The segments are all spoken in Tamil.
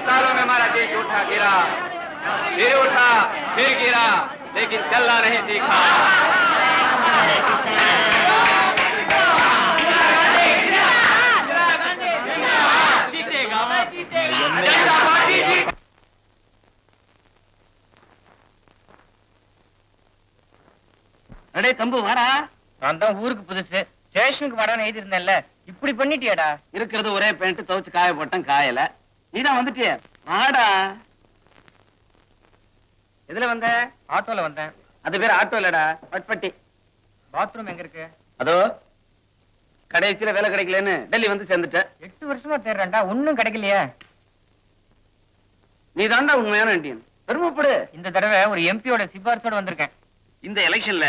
सालों में हमारा देश उठा गिरा, फिर उठा, फिर गिरा, लेकिन चलना नहीं सीखा। அடே தம்பு வாடா. நான் தான் ஊருக்கு புதுசு, ஸ்டேஷனுக்கு வாடான்னு எழுதி இருந்தேன்ல, இப்படி பண்ணிட்டியாடா? இருக்கிறது ஒரே பேண்ட், துவைச்சு காய போட்டேன், காயல. நீதான் வந்துட்டிய, வாடா. எதுல வந்த? ஆட்டோல வந்தேன். அது பேர் ஆட்டோ இல்லடா, பட்பட்டி. பாத்ரூம் எங்க இருக்கு? அதோ கடைசியில வேலை கிடைக்கலன்னு டெல்லி வந்து சேர்ந்துட்ட. 8 வருஷமா தேடுறேன்டா, ஒண்ணும் கிடைக்கலையே. நீ தாண்டா உண்மையான இண்டியன், பெருமைப்படு. இந்த தடவை ஒரு எம்பியோட சிபாரிசோட வந்திருக்கேன். இந்த எலெக்ஷன்ல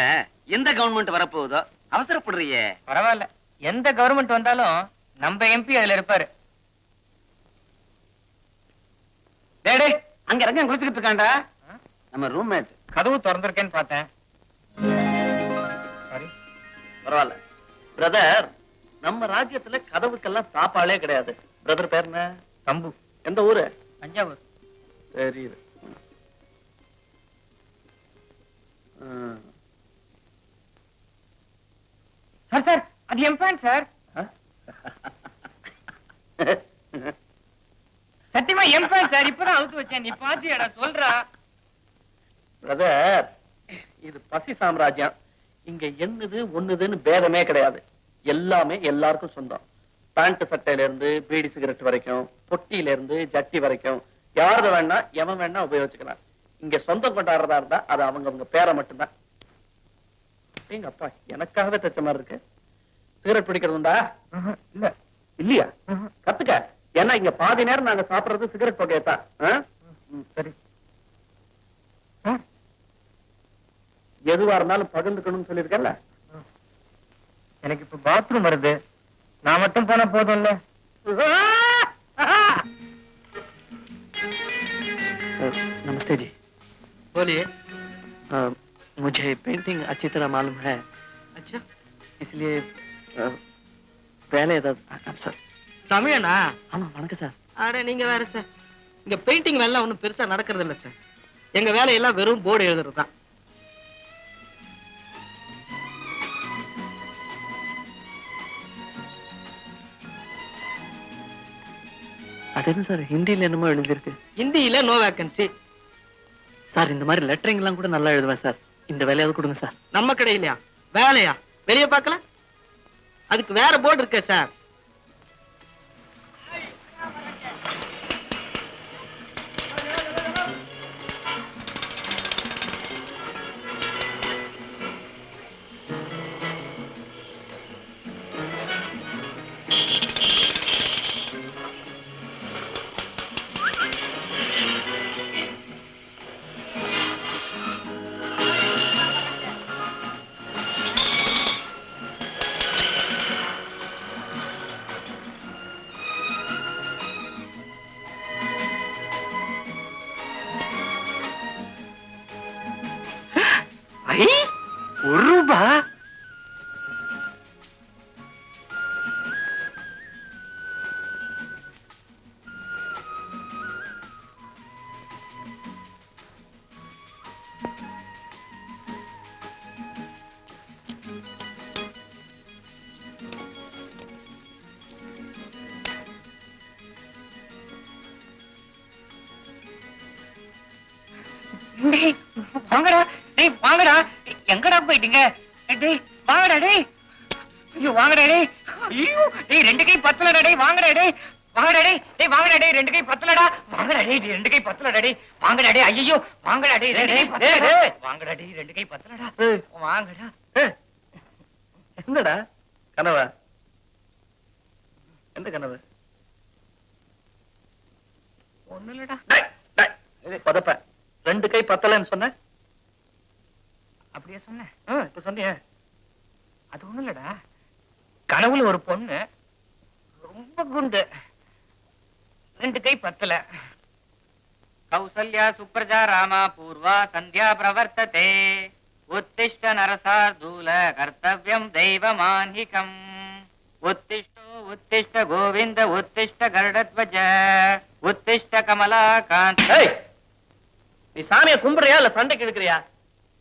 எந்த கவர்மெண்ட் வரப்போகுதோ அவசரப்படுறியே. பரவாயில்ல, எந்த கவர்மெண்ட் வந்தாலும் நம்ம எம்பி அதுல இருப்பாரு. டேடே, அங்க இறங்க குளிச்சுக்கிட்டு இருக்காண்டா நம்ம ரூம்மேட். கதவு திறந்திருக்கேன்னு பார்த்தேன். சாரி. பரவாயில்ல பிரதர், நம்ம ராஜ்யத்துல கதவுக்கெல்லாம் தாப்பாளே கிடையாது. பிரதர் பேர் என்ன? தம்பு. எந்த ஊரு? தஞ்சாவூர். தெரியுது. சார் சார், அது எம்பேன் சார். சத்தியமா எம்பேன் சார், இப்பதான் அவுத்து வச்சேன். நீ பாத்தியாடா? சொல்றா. பிரதர், இது பசி சாம்ராஜ்யம். இங்க என்னது ஒண்ணுதுன்னு பேதமே கிடையாது. எல்லாமே எல்லாருக்கும் சொந்தம். பேண்ட் சட்டையில இருந்து பீடி சிகரெட் வரைக்கும், பொட்டியில இருந்து ஜட்டி வரைக்கும், யாரது வேணா எவன் வேணா உபயோகிச்சுக்கலாம். இங்க சொந்தம் கொண்டாடுறதா இருந்தா அது அவங்க பேரை மட்டும்தான். எங்க அப்பா எனக்காகவே தச்ச மாதிரி இருக்கு. சிகரெட் பிடிக்கிறதுண்டா? இல்ல. இல்லையா? கத்துக்க. ஏன்னா இங்க பாதி நேரம் நாங்க சாப்பிடுறது சிகரெட் புகையத்தான். சரி. எதுவா இருந்தாலும் பகிர்ந்துக்கணும்னு சொல்லியிருக்கேன்ல. எனக்கு இப்ப பாத்ரூம் வருது, நான் மட்டும் போனா போதும்ல. नमस्ते जी। बोलिए। मुझे पेंटिंग अच्छी तरह मालूम है। अच्छा, इसलिए पहले சார். தமிழனா? ஆமா, வணக்கம் சார். அட நீங்க வேற சார். இங்க பெயிண்டிங் வேலை ஒண்ணும் பெருசா நடக்கிறது இல்ல சார். எங்க வேலையெல்லாம் வெறும் போர்டு எழுதுறது தான். அது என்ன சார், ஹிந்தியில என்னமோ எழுதிருக்கு? ஹிந்தியில நோ வேக்கன்சி சார். இந்த மாதிரி லெட்டரிங் எல்லாம் கூட நல்லா எழுதுவேன் சார். இந்த வேலையாவது கொடுங்க சார். நம்ம கடையிலயா? வேலையா? வெளிய பார்க்கல? அதுக்கு வேற போர்டு இருக்கே சார். ₹1? வாங்கடா டேய், வாங்கடா. எங்கடா போயிட்டீங்க? டேய் வாங்கடா டேய். ஐயோ வாங்கடா டேய். ஐயோ டேய், 2 கை பத்தலடா டேய். வாங்கடா டேய். வாங்கடா டேய். டேய் வாங்கடா டேய், 2 கை பத்தலடா. வாங்கடா டேய், 2 கை பத்தலடா டேய். வாங்கடா டேய். ஐயோ வாங்கடா டேய், 2 கை பத்தலடா. வாங்கடா டேய், 2 கை பத்தலடா. வாங்கடா. என்னடா கனவா? எந்த கனவு? ஒண்ணு இல்லடா. பதப்ப 2 கை பத்தலன்னு சொன்ன. அப்படியே சொன்னேன். இப்ப சொன்னிய. அது ஒண்ணு இல்லடா. கனவுல ஒரு பொண்ணு ரொம்ப குண்டு, 2 கை பத்தல. கௌசல்யா சுப்ரஜா ராமா பூர்வா சந்தியா பிரவர்த்ததே உத்திஷ்ட நரசார்தூல கர்த்தவ்யம் தெய்வமான்ஹிகம் உத்திஷ்டோ உத்திஷ்ட கோவிந்த உத்திஷ்ட கருடத்வஜ உத்திஷ்ட கமலாகாந்த். ஏய், நீ சாமியை கும்பிடுறியா இல்ல சண்டைக்கு இழுக்கிறியா?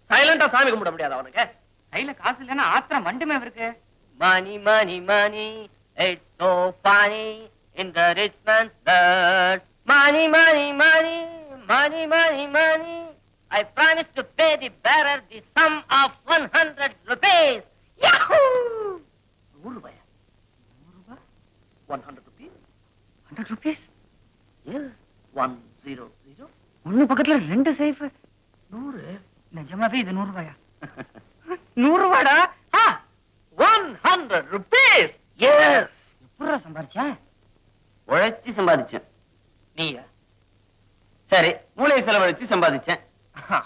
சைலண்டா சாமி கும்பிட முடியாது அவனுக்கு. கையில காசு இல்லைன்னா ஆத்திரம் மண்டுமே இருக்கு. Money, money, money, it's so funny in the rich man's dirt. Money, money, money, money, money, money. I promise to pay the bearer the sum of 100 rupees. Yahoo! 100 ரூபாயா? 100 rupees? 100 rupees? Yes, 100. ஒண்ணு பக்கத்துல ரெண்டு சைஃப். 100. நிஜமாவே இது 100 ரூபாயா? 100 ரூபாடா? 100 rupees. Yes. எப்படிடா சம்பாரிச்சா? உழைச்சி சம்பாதிச்சேன். நீயா? சரி, மூளை செலவழிச்சு சம்பாதிச்சேன்.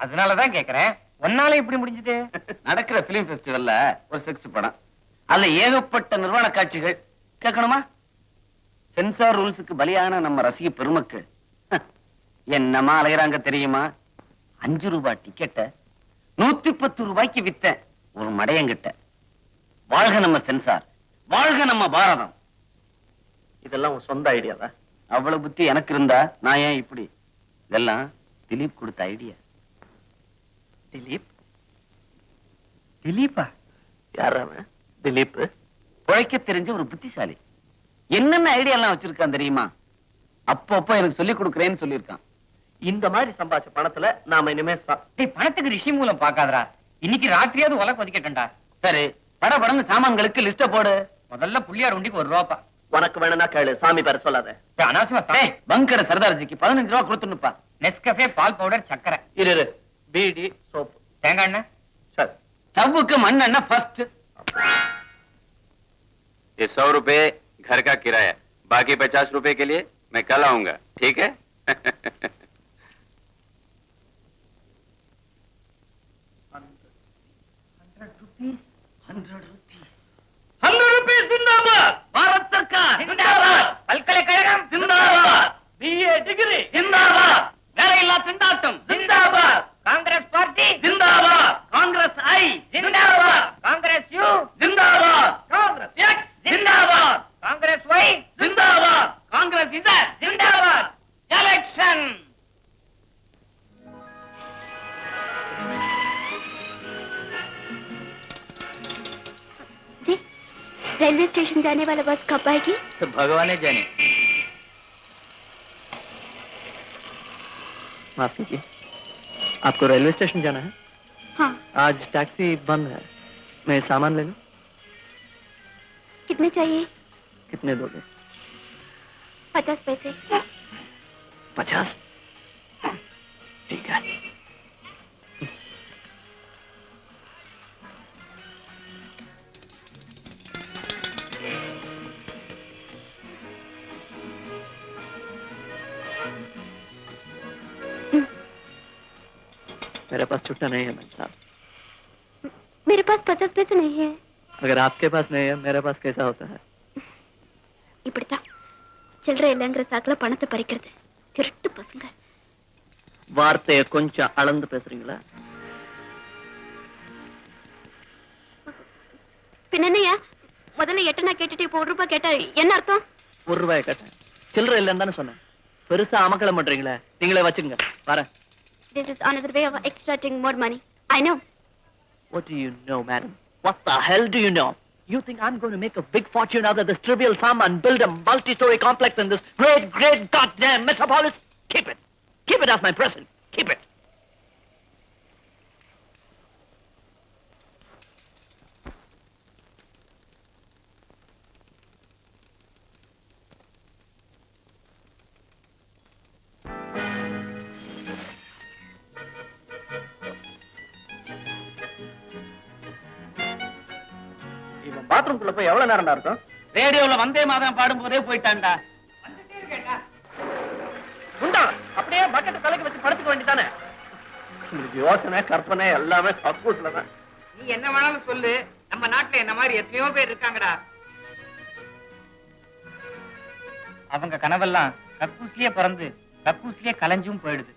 அதனாலதான் கேக்குறேன். ஒன்னால இப்படி முடிஞ்சது? நடக்கிற பிலிம் ஃபெஸ்டிவல்ல ஒரு செக்ஸ் படம். அதுல ஏகப்பட்ட நிர்வாண காட்சிகள். கேட்கணுமா? சென்சார் ரூல்ஸுக்கு பலியான நம்ம ரசிக பெருமக்கள் என்னமா அலையறாங்க தெரியுமா? 5 ரூபாய் டிக்கெட்டை 110 ரூபாய்க்கு வித்தேன் ஒரு மடையங்கிட்ட. வாழ்க நம்ம சென்சார், வாழ்க நம்ம பாரதம். இதெல்லாம் உன் சொந்த ஐடியா தான். அவ்வளவு புத்தி எனக்கு இருந்தா நான் ஏன் இப்படி? இதெல்லாம் திலீப் கொடுத்த ஐடியா. திலீப்? திலீப்பா? யார் அவன்? திலீப் உழைக்க தெரிஞ்ச ஒரு புத்திசாலி. என்னென்ன ஐடியா எல்லாம் வச்சிருக்கான் தெரியுமா? அப்பப்போ எனக்கு சொல்லி கொடுக்கறேன்னு சொல்லியிருக்கான். இந்த மாதிரி சம்பாதிச்ச பணத்துல நாம இனிமே டேய், பணத்துக்கு ரிஷி மூலம் பாக்காதடா. இன்னைக்கு ராத்திரியாவது உலக ஒதுக்கட்டா. சரி, படபடன்னு சாமான்களுக்கு லிஸ்ட போடு. முதல்ல புள்ளியார் உண்டிக்கு 1 ரூபா. உனக்கு வேணும்னா கேளு, சாமி பேர சொல்லாத. அனாவசியமா டேய், பங்கட சர்தார்ஜிக்கு 15 ரூபா கொடுத்துனுப்பா. நெஸ்கஃபே, பால் பவுடர், சக்கரை. இரு, பீடி, சோப்பு, தேங்காய் எண்ணெய். சரி. ஸ்டவ்வுக்கு மண்ணெண்ணெய் ஃபர்ஸ்ட். ये 100 रुपए घर का किराया, बाकी 50 रुपए के लिए मैं कल आऊंगा, ठीक है? 100 rupees ஜிந்தாபாத். பாரத் சர்க்கார் ஜிந்தாபாத். பல்கலைக்கழகம் ஜிந்தாபாத். BA டிகிரி ஜிந்தாபாத். வேலையில்லா திண்டாட்டம் ஜிந்தாபாத். காங்கிரஸ் பார்ட்டி ஜிந்தாபாத். காங்கிரஸ் ஐ ஜிந்தாபாத். காங்கிரஸ் யூ ஜிந்தாபாத். காங்கிரஸ் எக்ஸ் ஜிந்தாபாத். காங்கிரஸ் ஒய் ஜிந்தாபாத். காங்கிரஸ் இசட் ஜிந்தாபாத். எலெக்ஷன். जी, रेलवे स्टेशन जाने वाला बस कब आएगी? तो भगवान जाने. माफ कीजिए, आपको रेलवे स्टेशन जाना है? हाँ। आज टैक्सी बंद है, मैं सामान ले लूं? कितने चाहिए? कितने दोगे? 50 पैसे। 50? ठीक है. मेरे पास छुट्टा नहीं है मैम साहब. मेरे पास 50 पैसे नहीं है. अगर आपके पास नहीं है, मेरे पास कैसा होता है? இப்படித்தான் சில்லறை இல்லைங்கிற சாக்குல பணத்தை பறிக்கிறது திருட்டு பசங்க. வார்த்தையை கொஞ்சம் அளந்து பேசுறீங்களா? பின்னையா முதல்ல எட்டனா கேட்டுட்டு இப்போ 1 ரூபாய் கேட்டா என்ன அர்த்தம்? 1 ரூபாய் கேட்டேன், சில்லறை இல்லைன்னு தானே சொன்னேன். பெருசா அமக்கலம் பண்றீங்களே, நீங்களே வச்சுங்க. வரேன். This is another way of extracting more money. I know. What do you know, madam? What the hell do you know? You think I'm going to make a big fortune out of this trivial sum and build a multi-story complex in this great goddamn metropolis? Keep it. Keep it as my present. Keep it. Bathroom குள்ள போய் எவ்வளவு நேரம் இருக்கும்? ரேடியோல வந்தே மாதம் பாடும் போதே போயிட்டான்டா. உண்டா அப்படியே பக்கெட் கலக்கி வச்சு படுத்துக்க வேண்டியதானே? உங்களுக்கு யோசனை கற்பனை எல்லாமே கக்கூஸ்ல தான். நீ என்ன வேணாலும் சொல்லு, நம்ம நாட்டுல என்ன மாதிரி எத்தனையோ பேர் இருக்காங்கடா. அவங்க கனவெல்லாம் கக்கூஸ்லயே பிறந்து கக்கூஸ்லயே கலைஞ்சும் போயிடுது.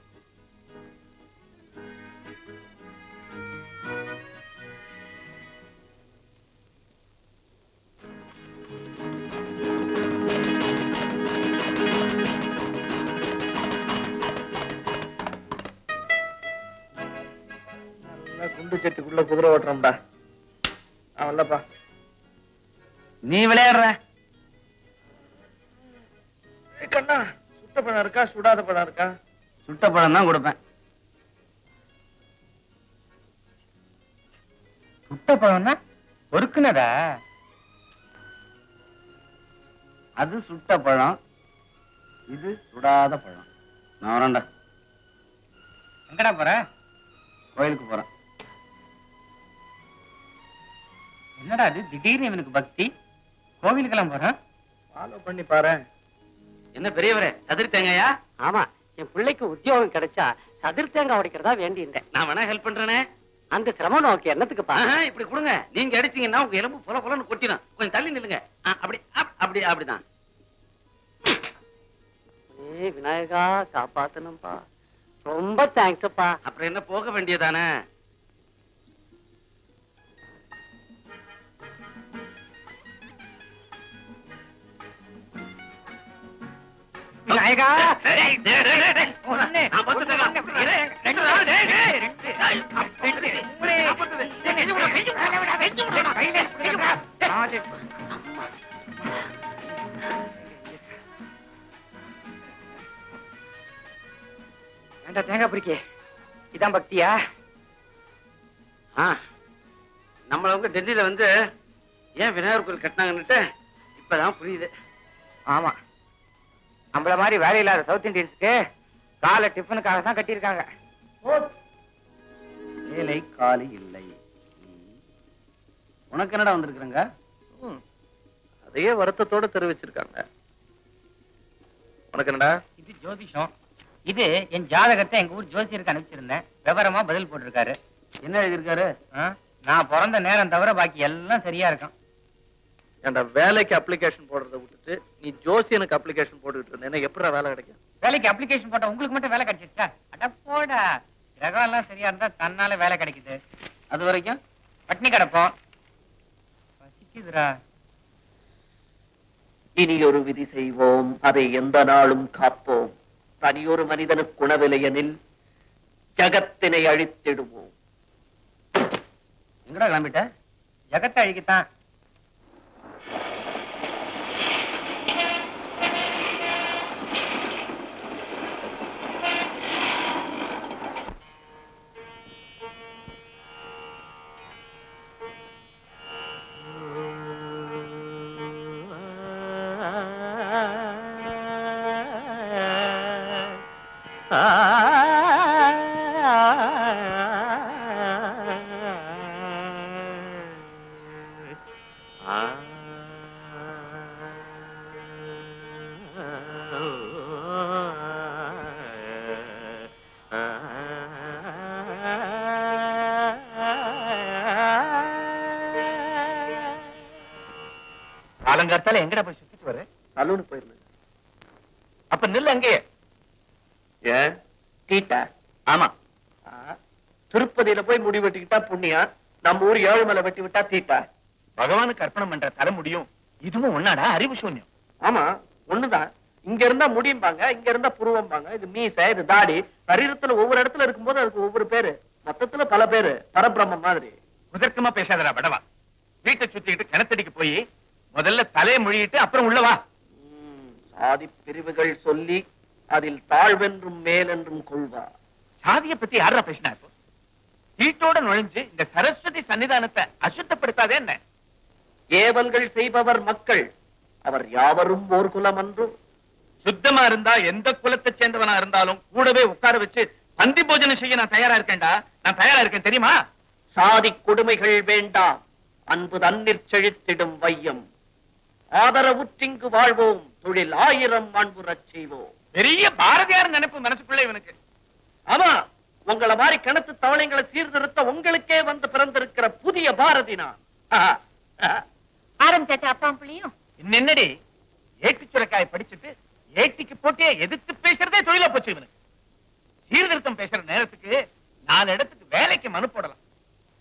குண்டு சட்டிக்குள்ள குதிரை ஓட்டுறோம்டா. அவன்லப்பா. நீ விளையாடுற கண்ணா, சுட்ட பழம் இருக்கா சுடாத பழம் இருக்கா? சுட்ட பழம் தான் கொடுப்பேன். சுட்ட பழம்னா பொறுக்குனதா? அது சுட்ட பழம், இது சுடாத பழம். நான் வரேன்டா. எங்கடா போற? கோயிலுக்கு போறேன். என்னடா அது திடீர்னு இவனுக்கு பக்தி? கோவிலுக்கெல்லாம் போறான். ஃபாலோ பண்ணி பாரு. என்ன பெரியவரே, சதுரி தேங்காயா? ஆமா, என் பிள்ளைக்கு உத்தியோகம் கிடைச்சா சதுர் தேங்காய் உடைக்கிறதா வேண்டியிருந்தேன். நான் வேணா ஹெல்ப் பண்றேனே. அந்த சிரமம் நோக்கி என்னத்துக்குப்பா? இப்படி கொடுங்க. நீங்க அடிச்சீங்கன்னா உங்க எலும்பு பொல பொலன்னு கொட்டிடும். கொஞ்சம் தள்ளி நில்லுங்க. அப்படி அப்படி அப்படிதான். ஏ விநாயகா, காப்பாத்தணும்பா. ரொம்ப தேங்க்ஸ்ப்பா. அப்புறம் என்ன, போக வேண்டியதானே? விநாயகா, ஒண்ணு, நான் பார்த்துட்டேன். ரெண்டு, தேங்காய் பிடிக்கே. இதான் பக்தியா? நம்மளவங்க டெல்லியில வந்து ஏன் விநாயகர் கோயில் கட்டினாங்கன்னுட்டு இப்பதான் புரியுது. ஆமா, நம்மள மாதிரி வேலை இல்லாத சவுத் இந்தியன்ஸ்க்கு காலை டிஃபனுக்காக தான் கட்டியிருக்காங்க. வேலை காலி இல்லை. உனக்கு என்னடா வந்திருக்கிறங்க? அதையே வருத்தத்தோட தெரிவிச்சிருக்காங்க. உனக்கு என்னடா? இது ஜோதிஷம். இது என் ஜாதகத்தை எங்க ஊர் ஜோசியருக்கு அனுப்பிச்சிருந்தேன். விவரமா பதில் போட்டிருக்காரு. என்ன எழுதியிருக்காரு? நான் பிறந்த நேரம் தவிர பாக்கி எல்லாம் சரியா இருக்கும். ஏன்டா வேலைக்கு அப்ளிகேஷன் போடுறதை விட்டுட்டு நீ ஜோசியனுக்கு அப்ளிகேஷன் போட்டுக்கிட்டு இருந்த, என்ன எப்படா வேலை கிடைக்கும்? வேலைக்கு அப்ளிகேஷன் போட்டா உங்களுக்கு மட்டும் வேலை கிடைச்சிருச்சா? அட போடா, கிரகம் எல்லாம் சரியா இருந்தா தன்னால வேலை கிடைக்குது. அது வரைக்கும் பட்னி கிடப்போம். பசிக்குதுடா. இனி ஒரு விதி செய்வோம், அதை எந்த நாளும் காப்போம். தனியொரு மனிதனுக்கு உணவில்லையெனில் ஜகத்தினை அழித்திடுவோம். எங்கடா கிளம்பிட்ட? ஜகத்தை அழிக்கத்தான். காலங்காத்தால எங்கடா போய் சுத்திட்டு வர? சலூனுக்கு போயிருந்தேன். அப்ப நில்லு அங்கேயே. ஏன் டீட்டா? ஆமா, திருப்பதியில போய் முடி வெட்டிக்கிட்டா புண்ணியா, நம்ம ஊர் ஏழுமலை வெட்டி விட்டா தீட்டா? பகவானுக்கு அர்ப்பணம் பண்ற தலை முடியும். இதுவும் ஒன்னாடா? அறிவு சூன்யம். ஆமா, ஒண்ணுதான். இங்க இருந்தா முடியும்பாங்க, இங்க இருந்தா புருவம்பாங்க. இது மீசை, இது தாடி. சரீரத்துல ஒவ்வொரு இடத்துல இருக்கும்போது அதுக்கு ஒவ்வொரு பேரு, மொத்தத்துல பல பேரு. பரபிரம்ம மாதிரி. முதற்கமா பேசாதடா படவா. வீட்டை சுத்திட்டு கிணத்தடிக்கு போய் முதல்ல தலையை மொழியிட்டு அப்புறம் உள்ளவா. சாதி பிரிவுகள் சொல்லி அதில் தாழ்வென்றும் மேலென்றும் கொள்வா. சாதிய பத்தி யாரா பேசினா? இப்போ வீட்டோட நுழைஞ்சு இந்த சரஸ்வதி சன்னிதானத்தை அசுத்தப்படுத்தாதே என்ன? ஏவல்கள் செய்பவர் மக்கள், அவர் யாவரும் ஓர் குலம் அன்று. சுத்தமா இருந்தா எந்த குலத்தை சேர்ந்தவனா இருந்தாலும் கூடவே உட்கார வச்சு பந்தி போஜனம் செய்ய நான் தயாரா இருக்கேன்டா. நான் தயாரா இருக்கேன், தெரியுமா? சாதி கொடுமைகள் வேண்டாம், அன்பு தண்ணீர் செழித்திடும் வையம். ஆதரவுற்றிங்கு வாழ்வோம், தொழில் 1000 மாண்புறச் செய்வோம். பெரிய பாரதியார் நினைப்பு மனசுக்குள்ள இவனுக்கு. ஆமா, உங்கள மாதிரி கிணத்து தவளைங்களை சீர்திருத்த உங்களுக்கே வந்து பிறந்திருக்கிற புதிய பாரதி நான். ஆரம்பிச்சாச்சா அப்பா பிள்ளையும்? என்னடி ஏட்டு சுரக்காய் படிச்சுட்டு ஏட்டிக்கு போட்டியே எதிர்த்து பேசுறதே தொழிலா போச்சு இவனுக்கு. சீர்திருத்தம் பேசுற நேரத்துக்கு 4 இடத்துக்கு வேலைக்கு மனு போடலாம்.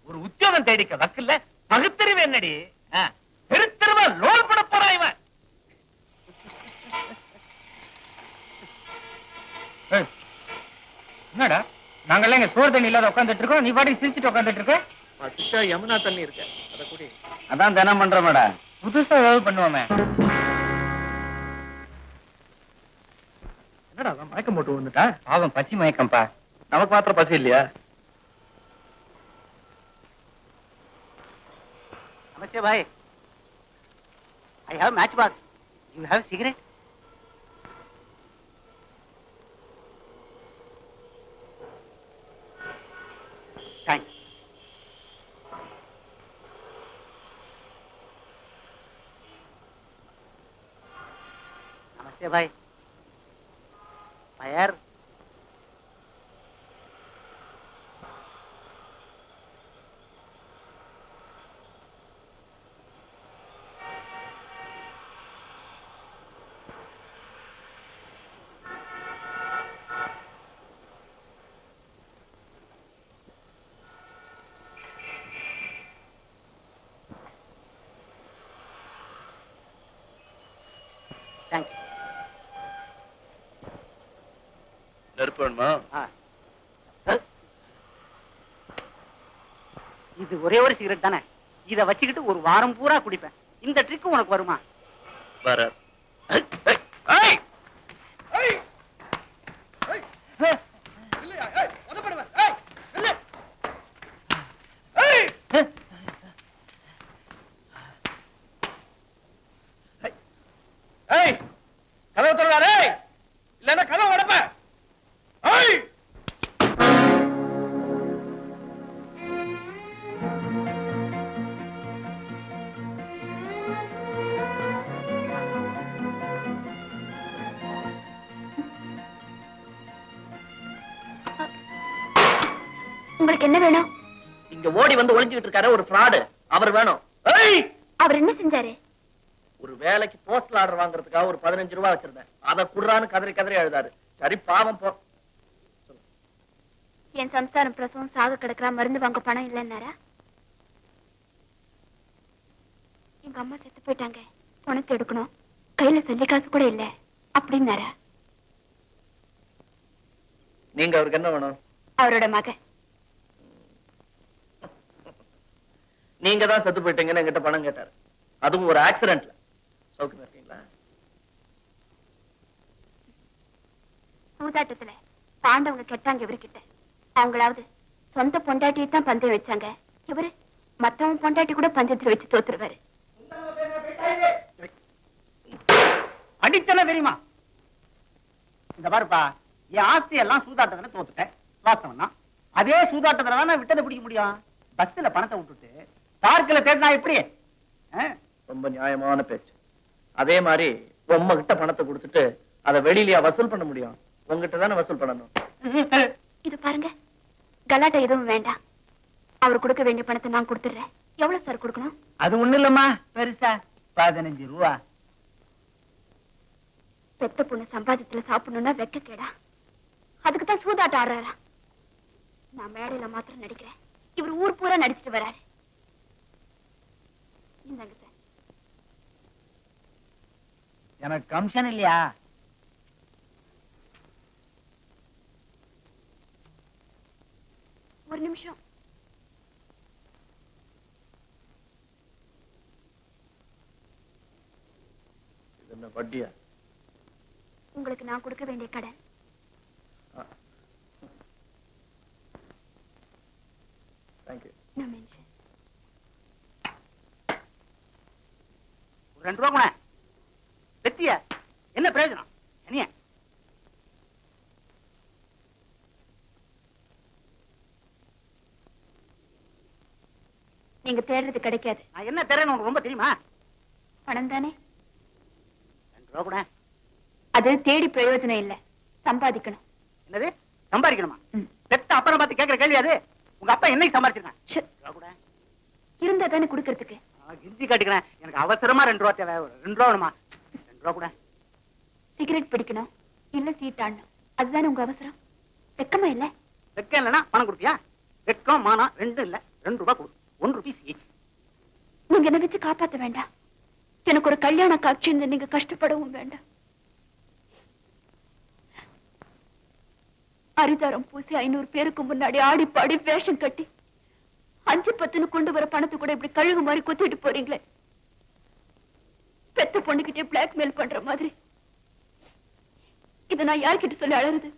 ஒரு உத்தியோகம் தேடிக்க வக்கில்ல பகுத்தறிவு என்னடி? பெருத்தருவா லோல் பண்ண போறான் இவன். என்னடா நாங்கெல்லாம் இங்க சோறு தண்ணி இல்லாத உட்காந்துட்டு இருக்கோம், நீ பாட்டுக்கு சிரிச்சுட்டு உட்காந்துட்டு இருக்க. பசிச்சா யமுனா தண்ணி இருக்க, அத குடி. அதான் தினம் பண்றோமேடா. புதுசா ஏதாவது பண்ணுவோமே. என்னடா அவன் மயக்கம் போட்டு வந்துட்டா? பாவம் பசி மயக்கம்பா. நமக்கு மாத்திரம் பசி இல்லையா? नमस्ते भाई, I have match box. You have cigarette? Thanks. नमस्ते भाई. Fire. Thank you. நெருப்பு வேணுமா? இது ஒரே ஒரு சிகரெட் தானே, இத வச்சுக்கிட்டு ஒரு வாரம் பூரா குடிப்பேன். இந்த ட்ரிக் உனக்கு வருமா? வர கதவு தொடராரே, இல்லன்னா கதவு உடைப்பேன். உங்களுக்கு என்ன வேணும்? இங்க ஓடி வந்து ஒளிஞ்சுக்கிட்டு இருக்காரு ஒரு ஃப்ராடு, அவர் வேணும். அவர் என்ன செஞ்சாரு? ஒரு வேலைக்கு போஸ்டல் ஆர்டர் வாங்குறதுக்காக ஒரு 15 ரூபாய் வச்சிருந்தேன், அதை குடுறான்னு கதறி கதறி அழுதாரு. சரி பாவம் போ. என் சம்சாரம் பிரசவம் சாக கிடக்குறா, மருந்து வாங்க பணம் இல்லைன்னாரா? எங்க அம்மா செத்து போயிட்டாங்க, பணத்தை எடுக்கணும், கையில சல்லி காசு கூட இல்ல அப்படின்னாரா? நீங்க அவருக்கு என்ன வேணும்? அவரோட மகன். நீங்க தான் செத்து போயிட்டீங்கன்னு என்கிட்ட பணம் கேட்டாரு, அதுவும் ஒரு ஆக்சிடென்ட்ல. சௌக்கியமா இருக்கீங்களா? சூதாட்டத்துல பாண்டவங்க கெட்டாங்க இவர்கிட்ட. அவங்களாவது சொந்த பொண்டாட்டியை தான் பந்தயம் வச்சாங்க, இவரு மத்தவங்க பொண்டாட்டி கூட பந்தயத்துல வச்சு தோத்துருவாரு. அடித்தன தெரியுமா? இந்த பாருப்பா, என் ஆஸ்தி எல்லாம் சூதாட்டத்துல தோத்துட்டேன், வாஸ்தவம் தான். அதே சூதாட்டத்துல தான் நான் விட்டதை பிடிக்க முடியும். பஸ்ல பணத்தை விட்டுட்டு பார்க்கல தேடினா எப்படி? ரொம்ப நியாயமான பேச்சு. அதே மாதிரி உம்ம கிட்ட பணத்தை கொடுத்துட்டு அதை வெளியிலயா வசூல் பண்ண முடியும்? உங்ககிட்ட தானே வசூல் பண்ணணும். இது பாருங்க, கலாட்டா எதுவும் வேண்டாம். அவர் கொடுக்க வேண்டிய பணத்தை நான் கொடுத்துடுறேன். எவ்வளவு சார் கொடுக்கணும்? அது ஒண்ணு இல்லம்மா, பெருசா 15 ரூபா. பெத்த பொண்ணு சம்பாதித்துல சாப்பிடணும்னா வெக்க கேடா, அதுக்குதான் சூதாட்டம் ஆடுறாரா? நான் மேடையில மாத்திரம் நடிக்கிறேன், இவர் ஊர் பூரா நடிச்சிட்டு வராரு. இந்தாங்க சார். எனக்கு கமிஷன் இல்லையா? ஒரு நிமிஷம். இது என்ன வட்டியா? உங்களுக்கு நான் கொடுக்க வேண்டிய கடன். தேங்க்யூ. நான் மென்ஷன். 2 ரூபா கூட வெத்திய என்ன பிரயோஜனம்? என்னைய நீங்க தேடுறது கிடைக்காது. நான் என்ன தரேன்னு உனக்கு ரொம்ப தெரியுமா? பணம் தானே. 2 ரூபா கூட. அது தேடி பிரயோஜனம் இல்ல, சம்பாதிக்கணும். என்னது சம்பாதிக்கணுமா? ம். பெத்த அப்பனை பார்த்து கேட்கிற கேள்வி அது? உங்க அப்பா என்னைக்கு சம்பாதிச்சிருக்கான்? ஷே, 2 ரூபா கூட. இருந்தா தானே கொடுக்கறதுக்கு. கிஞ்சி காட்டிக்கிறேன், எனக்கு அவசரமா 2 ரூபா தேவை. 2 ரூபா வேணுமா? 2 ரூபா கூட. சிகரெட் பிடிக்கணும், இல்ல சீட்டாடணும், அதுதானே உங்க அவசரம். வெக்கமா இல்ல? வெக்கம் இல்லைன்னா பணம் கொடுப்பியா? வெக்கம் மானம் ரெண்டும் இல்ல. 2 ரூபா கொடு. 1 ரூபீஸ் ஈச். நீங்க என்ன வச்சு காப்பாத்த வேண்டாம். எனக்கு ஒரு கல்யாண காட்சி இருந்து நீங்க கஷ்டப்படவும் வேண்டாம். அரிதாரம் பூசி 500 பேருக்கு முன்னாடி ஆடி பாடி வேஷம் கட்டி 5-10 கொண்டு வர பணத்தை கூட இப்படி கழுகு மாதிரி கொத்திட்டு போறீங்களே. பெத்த பொண்ணுகிட்டே பிளாக்மெயில் பண்ற மாதிரி. இதை நான் யார்கிட்ட சொல்லி அழறது?